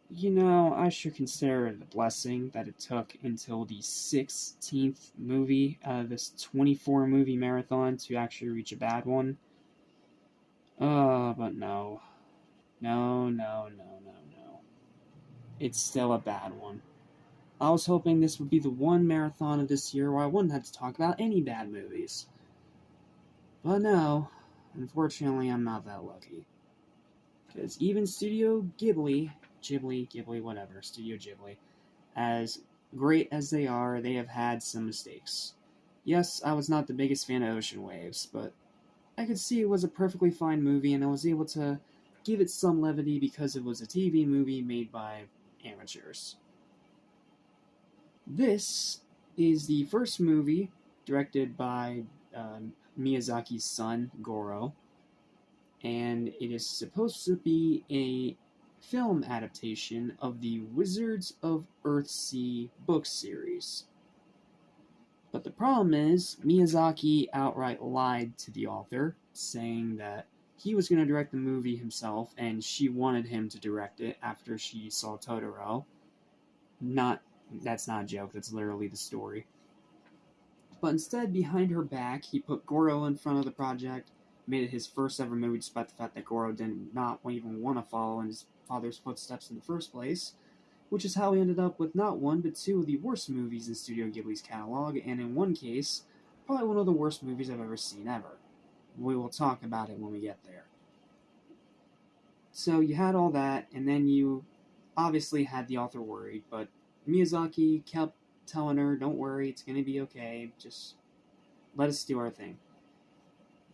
You know, I should consider it a blessing that it took until the 16th movie, this 24 movie marathon, to actually reach a bad one. But no. No, no, no, no, no. It's still a bad one. I was hoping this would be the one marathon of this year where I wouldn't have to talk about any bad movies. But no, unfortunately, I'm not that lucky. Because even Studio Ghibli, whatever, Studio Ghibli, as great as they have had some mistakes. Yes, I was not the biggest fan of Ocean Waves, but I could see it was a perfectly fine movie, and I was able to give it some levity because it was a TV movie made by amateurs. This is the first movie directed by Miyazaki's son, Goro, and it is supposed to be a film adaptation of the Wizards of Earthsea book series. But the problem is, Miyazaki outright lied to the author, saying that he was going to direct the movie himself and she wanted him to direct it after she saw Totoro. That's not a joke, that's literally the story. But instead, behind her back, he put Goro in front of the project, made it his first ever movie despite the fact that Goro did not even want to follow in his father's footsteps in the first place, which is how he ended up with not one but two of the worst movies in Studio Ghibli's catalog, and in one case, probably one of the worst movies I've ever seen ever. We will talk about it when we get there. So you had all that, and then you obviously had the author worried, but Miyazaki kept telling her, don't worry, it's going to be okay, just let us do our thing.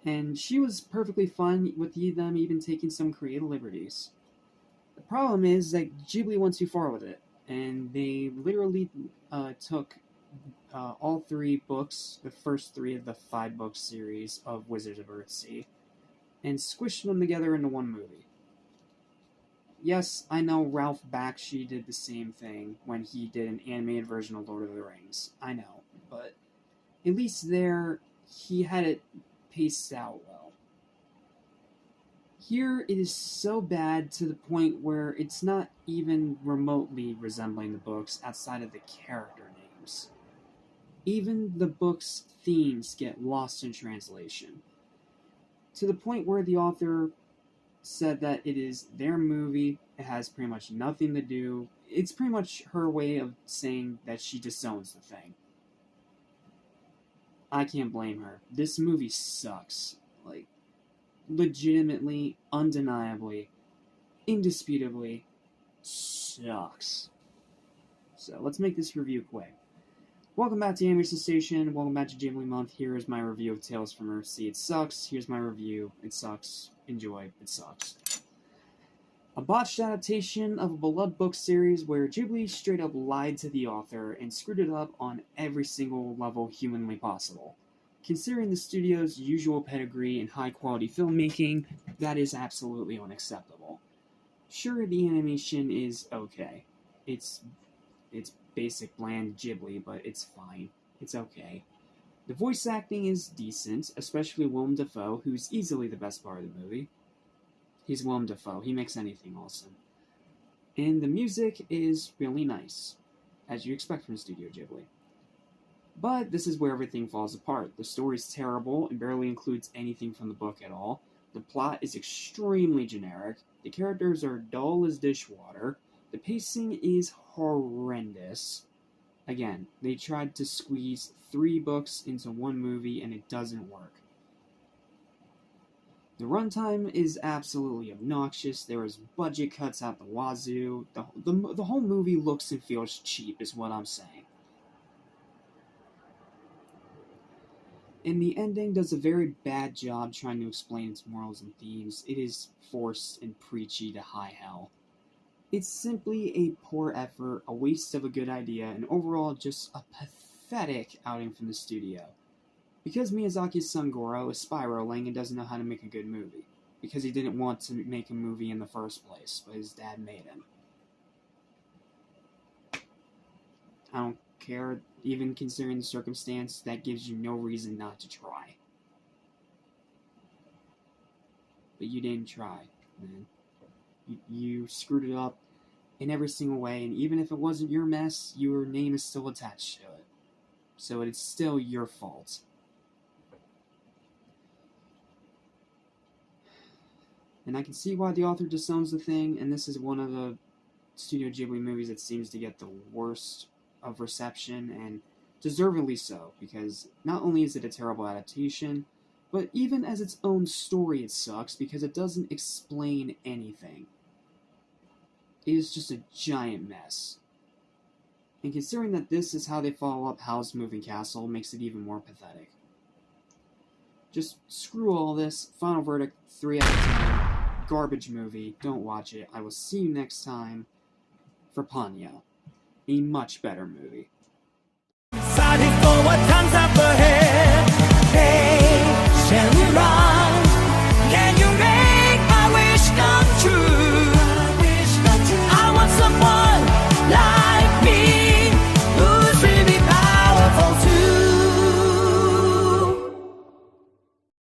And she was perfectly fine with them even taking some creative liberties. The problem is that Ghibli went too far with it, and they literally took all three books, the first three of the 5-book series of Wizards of Earthsea, and squished them together into one movie. Yes, I know Ralph Bakshi did the same thing when he did an animated version of Lord of the Rings. I know, but at least there, he had it paced out well. Here, it is so bad to the point where it's not even remotely resembling the books outside of the character names. Even the book's themes get lost in translation. To the point where the author said that it is their movie, it has pretty much nothing to do. It's pretty much her way of saying that she disowns the thing. I can't blame her. This movie sucks. Like, legitimately, undeniably, indisputably sucks. So let's make this review quick. Welcome back to Animation Station. Welcome back to Ghibli Month. Here is my review of Tales from Earthsea. It sucks. Here's my review. It sucks. Enjoy. It sucks. A botched adaptation of a beloved book series where Ghibli straight up lied to the author and screwed it up on every single level humanly possible. Considering the studio's usual pedigree and high-quality filmmaking, that is absolutely unacceptable. Sure, the animation is okay. It's basic bland Ghibli, but it's fine. It's okay. The voice acting is decent, especially Willem Dafoe, who's easily the best part of the movie. He's Willem Dafoe. He makes anything awesome. And the music is really nice, as you expect from Studio Ghibli. But this is where everything falls apart. The story's terrible and barely includes anything from the book at all. The plot is extremely generic. The characters are dull as dishwater. The pacing is horrendous. Again, they tried to squeeze 3 books into one movie and it doesn't work. The runtime is absolutely obnoxious. There is budget cuts out the wazoo. The whole movie looks and feels cheap is what I'm saying. And the ending does a very bad job trying to explain its morals and themes. It is forced and preachy to high hell. It's simply a poor effort, a waste of a good idea, and overall just a pathetic outing from the studio. Because Miyazaki's son Goro is spiraling and doesn't know how to make a good movie. Because he didn't want to make a movie in the first place, but his dad made him. I don't care, even considering the circumstance, that gives you no reason not to try. but you didn't try, man. You screwed it up in every single way, and even if it wasn't your mess, your name is still attached to it. So it's still your fault. And I can see why the author disowns the thing, and this is one of the Studio Ghibli movies that seems to get the worst of reception, and deservedly so, because not only is it a terrible adaptation, but even as its own story it sucks, because it doesn't explain anything. It is just a giant mess. And considering that this is how they follow up Howl's Moving Castle, makes it even more pathetic. Just screw all this. Final verdict, 3 out of 10. Garbage movie. Don't watch it. I will see you next time for Ponyo. A much better movie. Excited for what comes up ahead.